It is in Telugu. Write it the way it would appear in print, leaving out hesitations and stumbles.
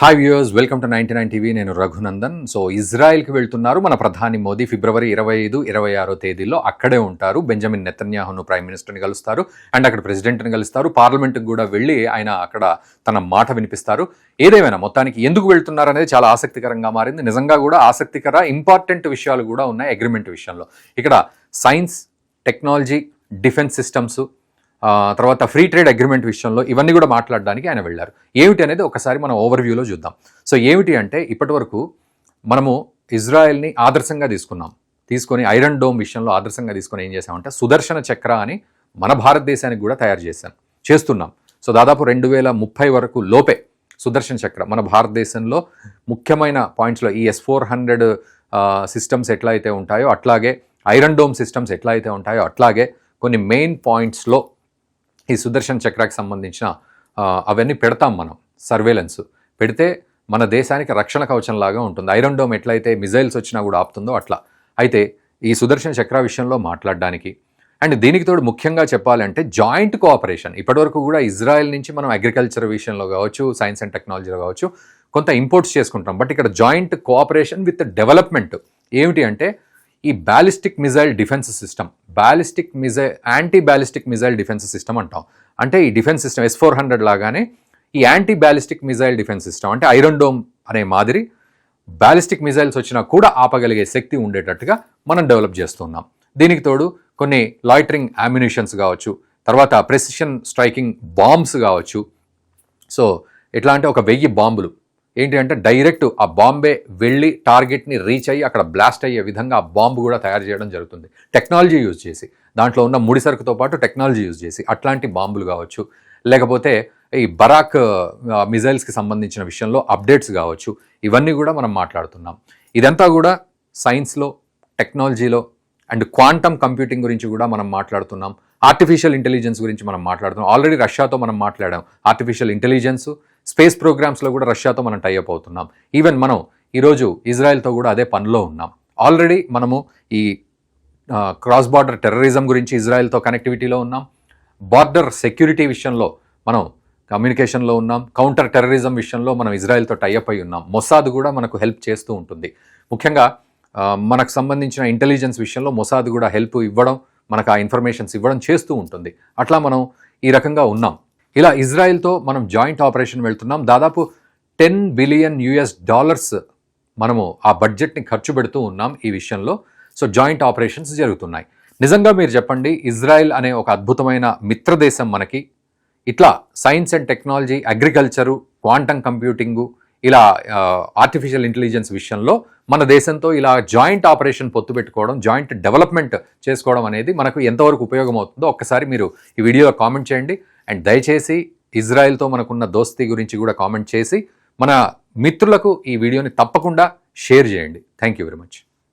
Hi viewers, welcome to 99 TV. నేను రఘునందన్. సో ఇజ్రాయెల్కి వెళ్తున్నారు మన ప్రధాని మోదీ. ఫిబ్రవరి 25, 26 తేదీల్లో అక్కడే ఉంటారు. బెంజమిన్ నెతన్యాహును ప్రైమ్ మినిస్టర్ని కలుస్తారు అండ్ అక్కడ ప్రెసిడెంట్ని కలుస్తారు. పార్లమెంట్కి కూడా వెళ్ళి ఆయన అక్కడ తన మాట వినిపిస్తారు. ఏదేమైనా మొత్తానికి ఎందుకు వెళ్తున్నారు అనేది చాలా ఆసక్తికరంగా మారింది. నిజంగా కూడా ఆసక్తికర ఇంపార్టెంట్ విషయాలు కూడా ఉన్నాయి అగ్రిమెంట్ విషయంలో. ఇక్కడ సైన్స్, టెక్నాలజీ, డిఫెన్స్ సిస్టమ్స్, తర్వాత ఫ్రీ ట్రేడ్ అగ్రిమెంట్ విషయంలో ఇవన్నీ కూడా మాట్లాడడానికి ఆయన వెళ్ళారు. ఏమిటి అనేది ఒకసారి మనం ఓవర్వ్యూలో చూద్దాం. సో ఏమిటి అంటే, ఇప్పటి వరకు మనము ఇజ్రాయెల్ని ఆదర్శంగా తీసుకొని ఐరన్ డోమ్ విషయంలో ఆదర్శంగా తీసుకొని ఏం చేసామంటే సుదర్శన చక్ర అని మన భారతదేశానికి కూడా తయారు చేస్తున్నాం. సో దాదాపు 2030 వరకు లోపే సుదర్శన చక్ర మన భారతదేశంలో ముఖ్యమైన పాయింట్స్లో ఈ S-400 సిస్టమ్స్ ఎట్లా అయితే ఉంటాయో అట్లాగే ఐరన్ డోమ్ సిస్టమ్స్ ఎట్లా అయితే ఉంటాయో అట్లాగే కొన్ని మెయిన్ పాయింట్స్లో ఈ సుదర్శన్ చక్రాకి సంబంధించిన అవన్నీ పెడతాం. మనం సర్వేలెన్స్ పెడితే మన దేశానికి రక్షణ కవచంలాగా ఉంటుంది. ఐరన్ డోమ్ ఎట్లయితే మిజైల్స్ వచ్చినా కూడా ఆపుతుందో అట్లా. అయితే ఈ సుదర్శన్ చక్ర విషయంలో మాట్లాడడానికి అండ్ దీనికి తోడు ముఖ్యంగా చెప్పాలంటే జాయింట్ కోఆపరేషన్. ఇప్పటివరకు కూడా ఇజ్రాయెల్ నుంచి మనం అగ్రికల్చర్ విషయంలో కావచ్చు, సైన్స్ అండ్ టెక్నాలజీలో కావచ్చు కొంత ఇంపోర్ట్స్ చేసుకుంటాం. బట్ ఇక్కడ జాయింట్ కోఆపరేషన్ విత్ డెవలప్మెంట్ ఏమిటి అంటే ఈ ballistic missile defence system, anti ballistic missile defence system అంటాం. అంటే ఈ డిఫెన్స్ సిస్టమ్ S-400 లాగానే ఈ anti ballistic missile defence system అంటే ఐరన్ డోమ్ అనే మాదిరి బ్యాలిస్టిక్ మిజైల్స్ వచ్చినా కూడా ఆపగలిగే శక్తి ఉండేటట్టుగా మనం డెవలప్ చేస్తున్నాం. దీనికి తోడు కొన్ని లాయిటరింగ్ అమ్యునిషన్స్ కావచ్చు, తర్వాత ప్రెసిషన్ స్ట్రైకింగ్ బాంబ్స్ కావచ్చు. సో ఎట్లా అంటే 1000 బాంబులు ఏంటి అంటే డైరెక్ట్ ఆ బాంబే వెళ్ళి టార్గెట్ని రీచ్ అయ్యి అక్కడ బ్లాస్ట్ అయ్యే విధంగా ఆ బాంబు కూడా తయారు చేయడం జరుగుతుంది. టెక్నాలజీ యూజ్ చేసి, దాంట్లో ఉన్న ముడి సరుకుతో పాటు టెక్నాలజీ యూజ్ చేసి అట్లాంటి బాంబులు కావచ్చు, లేకపోతే ఈ బరాక్ మిజైల్స్కి సంబంధించిన విషయంలో అప్డేట్స్ కావచ్చు, ఇవన్నీ కూడా మనం మాట్లాడుతున్నాం. ఇదంతా కూడా సైన్స్లో, టెక్నాలజీలో అండ్ క్వాంటమ్ కంప్యూటింగ్ గురించి కూడా మనం మాట్లాడుతున్నాం. ఆర్టిఫిషియల్ ఇంటెలిజెన్స్ గురించి మనం మాట్లాడుతున్నాం. ఆల్రెడీ రష్యాతో మనం మాట్లాడాం. ఆర్టిఫిషియల్ ఇంటెలిజెన్స్, స్పేస్ ప్రోగ్రామ్స్లో కూడా రష్యాతో మనం టైఅప్ అవుతున్నాం. ఈవెన్ మనం ఈరోజు ఇజ్రాయెల్తో కూడా అదే పనిలో ఉన్నాం. ఆల్రెడీ మనము ఈ క్రాస్ బార్డర్ టెర్రరిజం గురించి ఇజ్రాయెల్తో కనెక్టివిటీలో ఉన్నాం. బార్డర్ సెక్యూరిటీ విషయంలో మనం కమ్యూనికేషన్లో ఉన్నాం. కౌంటర్ టెర్రరిజం విషయంలో మనం ఇజ్రాయెల్తో టైఅప్ అయి ఉన్నాం. మొసాద్ కూడా మనకు హెల్ప్ చేస్తూ ఉంటుంది. ముఖ్యంగా మనకు సంబంధించిన ఇంటెలిజెన్స్ విషయంలో మొసాద్ కూడా హెల్ప్ ఇవ్వడం, మనకు ఆ ఇన్ఫర్మేషన్స్ ఇవ్వడం చేస్తూ ఉంటుంది. అట్లా మనం ఈ రకంగా ఉన్నాం. ఇలా ఇజ్రాయెల్తో మనం జాయింట్ ఆపరేషన్ వెళ్తున్నాం. దాదాపు $10 బిలియన్ మనము ఆ బడ్జెట్ని ఖర్చు పెడుతూ ఉన్నాం ఈ విషయంలో. సో జాయింట్ ఆపరేషన్స్ జరుగుతున్నాయి. నిజంగా మీరు చెప్పండి, ఇజ్రాయెల్ అనే ఒక అద్భుతమైన మిత్రదేశం మనకి ఇట్లా science and technology, agriculture, quantum కంప్యూటింగు, ఇలా ఆర్టిఫిషియల్ ఇంటెలిజెన్స్ విషయంలో మన దేశంతో ఇలా జాయింట్ ఆపరేషన్ పొత్తు పెట్టుకోవడం, జాయింట్ డెవలప్మెంట్ చేసుకోవడం అనేది మనకు ఎంతవరకు ఉపయోగం అవుతుందో ఒక్కసారి మీరు ఈ వీడియోలో కామెంట్ చేయండి. అండ్ దయచేసి ఇజ్రాయెల్తో మనకున్న దోస్తీ గురించి కూడా కామెంట్ చేసి మన మిత్రులకు ఈ వీడియోని తప్పకుండా షేర్ చేయండి. Thank you very much.